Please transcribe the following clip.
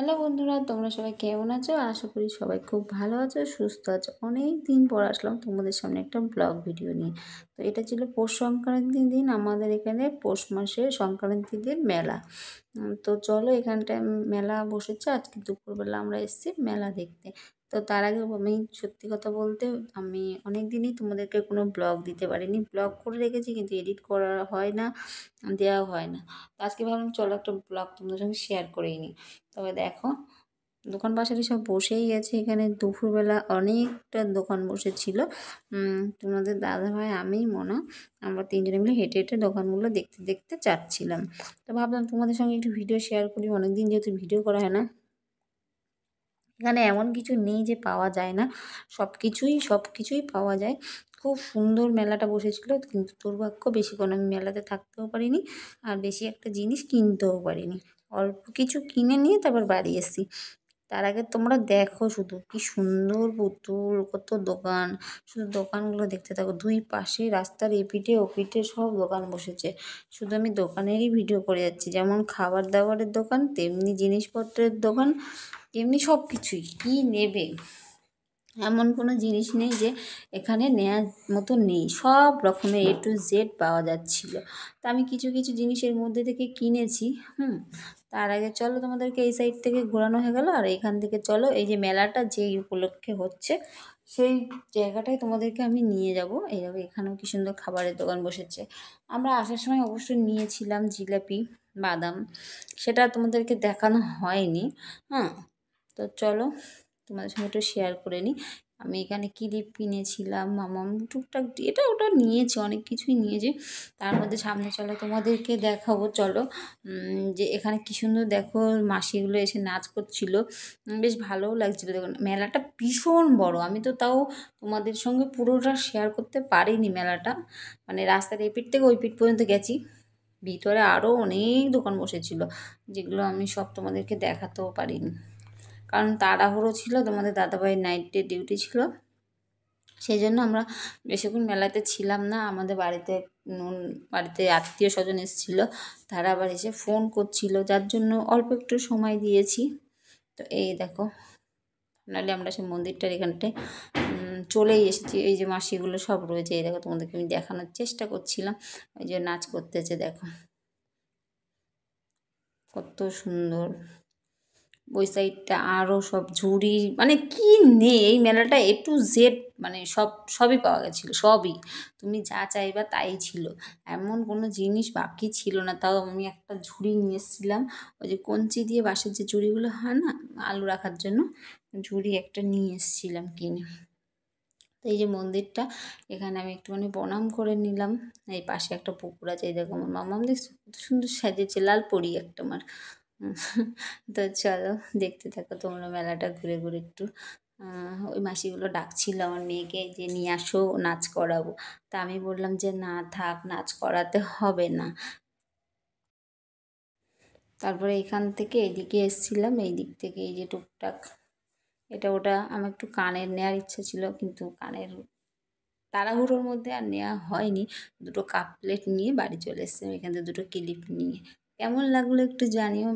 Hello বন্ধুরা, তোমরা সবাই কেমন আছো? আশা করি সবাই খুব ভালো আছো, সুস্থ আছো। অনেক দিন পর আসলাম তোমাদের সামনে একটা ব্লগ ভিডিও নিয়ে। তো এটা ছিল পৌষ সংক্রান্তির দিন, আমাদের এখানে পৌষ মাসে সংক্রান্তির দিন মেলা। তো চলো, এখানটায় মেলা বসেছে। আজকে দুপুরবেলা আমরা এসেছি মেলা দেখতে। তো তার আগে আমি সত্যি কথা বলতে, আমি অনেক দিনই তোমাদেরকে কোনো ব্লগ দিতে পারিনি। ব্লগ করে রেখেছি কিন্তু এডিট করা হয় না, দেওয়া হয় না। তো আজকে ভাবলাম চলো একটা ব্লগ তোমাদের সঙ্গে শেয়ার করেই নিই। তবে দেখো, দোকান পাশারি সব বসেই গেছে। এখানে দুপুরবেলা অনেকটা দোকান বসেছিল। তোমাদের দাদাভাই, আমি, মোনা, আমরা তিনজনে মিলে হেঁটে হেঁটে দোকানগুলো দেখতে দেখতে যাচ্ছিলাম। তো ভাবলাম তোমাদের সঙ্গে একটু ভিডিও শেয়ার করি, অনেকদিন যেহেতু ভিডিও করা হয় না। এখানে এমন কিছু নেই যে পাওয়া যায় না, সব কিছুই পাওয়া যায়। খুব সুন্দর মেলাটা বসেছিল, কিন্তু দুর্ভাগ্য বেশিক্ষণ আমি মেলাতে থাকতেও পারিনি, আর বেশি একটা জিনিস কিনতেও পারিনি। অল্প কিছু কিনে নিয়ে তারপর বাড়ি এসেছি। তার আগে তোমরা দেখো শুধু কি সুন্দর পুতুল, কত দোকান। শুধু দোকানগুলো দেখতে থাকো, দুই পাশে রাস্তার এপিঠে ওপিঠে সব দোকান বসেছে। শুধু আমি দোকানেরই ভিডিও করে যাচ্ছি, যেমন খাবার দাবারের দোকান, তেমনি জিনিসপত্রের দোকান, তেমনি সব কিছুই। কী নেবে এমন কোনো জিনিস নেই যে এখানে নেওয়ার মতো নেই, সব রকমের A to Z পাওয়া যাচ্ছিল। তা আমি কিছু কিছু জিনিসের মধ্যে থেকে কিনেছি। তার আগে চলো, তোমাদেরকে এই সাইড থেকে ঘোরানো হয়ে গেল, আর এখান থেকে চলো, এই যে মেলাটা যেই উপলক্ষে হচ্ছে সেই জায়গাটায় তোমাদেরকে আমি নিয়ে যাব। এই যাবো, এখানেও কি সুন্দর খাবারের দোকান বসেছে। আমরা আসার সময় অবশ্যই নিয়েছিলাম জিলাপি, বাদাম, সেটা তোমাদেরকে দেখানো হয়নি। তো চলো, তোমাদের সঙ্গে একটু শেয়ার করে নিই। আমি এখানে ক্লিপ কিনেছিলাম, মামাম টুকটাক এটা ওটা নিয়েছি, অনেক কিছুই নিয়েছি। তার মধ্যে সামনে চলো তোমাদেরকে দেখাবো। চলো, যে এখানে কী সুন্দর দেখো, মাসিগুলো এসে নাচ করছিল, বেশ ভালোও লাগছিলো। দেখুন, মেলাটা ভীষণ বড়। আমি তো তাও তোমাদের সঙ্গে পুরোটা শেয়ার করতে পারিনি মেলাটা, মানে রাস্তার এই পিঠ থেকে ওই পিঠ পর্যন্ত গেছি। ভিতরে আরও অনেক দোকান বসেছিল, যেগুলো আমি সব তোমাদেরকে দেখাতেও পারিনি, কারণ তাড়াহুড়ো ছিল। তোমাদের দাদাভাইয়ের নাইট ডে ডিউটি ছিল, সেই জন্য আমরা বেশিক্ষণ মেলাতে ছিলাম না। আমাদের বাড়িতে আত্মীয় স্বজন এসেছিলো, তারা আবার এসে ফোন করছিল, যার জন্য অল্প একটু সময় দিয়েছি। তো এই দেখো, নাহলে আমরা সেই মন্দিরটার এখানটায় চলেই এসেছি। এই যে মাসিগুলো সব রয়েছে, এই দেখো, তোমাদেরকে আমি দেখানোর চেষ্টা করছিলাম। ওই যে নাচ করতেছে, দেখো কত সুন্দর। ওই সাইডটা আরও সব ঝুড়ি, মানে কি নেই এই মেলাটা, A to Z, মানে সবই পাওয়া গেছিলো, সবই। তুমি যা চাইবা তাই ছিল, এমন কোনো জিনিস বাকি ছিল না। তাও আমি একটা ঝুড়ি নিয়ে এসেছিলাম, ওই যে কঞ্চি দিয়ে বাঁশের যে ঝুড়িগুলো হয় না আলু রাখার জন্য, ঝুড়ি একটা নিয়ে এসেছিলাম কিনে। তো এই যে মন্দিরটা, এখানে আমি একটুখানি প্রণাম করে নিলাম। এই পাশে একটা পুকুর আছে, এই দেখো আমার মামাম দেখছো কত সুন্দর সাজিয়েছে, লাল পরি একটা আমার। তো চলো, দেখতে থাকো তোমরা মেলাটা ঘুরে ঘুরে একটু। ওই মাসিগুলো ডাকছিল আমার মেয়েকে যে নিয়ে আসো, নাচ করাবো। তা আমি বললাম যে না থাক, নাচ করাতে হবে না। তারপরে এখান থেকে এদিকে এসছিলাম, এই দিক থেকে এই যে টুকটাক এটা ওটা আমার একটু কানের নেওয়ার ইচ্ছা ছিল, কিন্তু কানের তাড়াহুড়োর মধ্যে আর নেওয়া হয়নি। দুটো কাপ প্লেট নিয়ে বাড়ি চলে এসেছিলাম, এখান থেকে দুটো ক্লিপ নিয়ে। কেমন লাগলো একটু জানিও।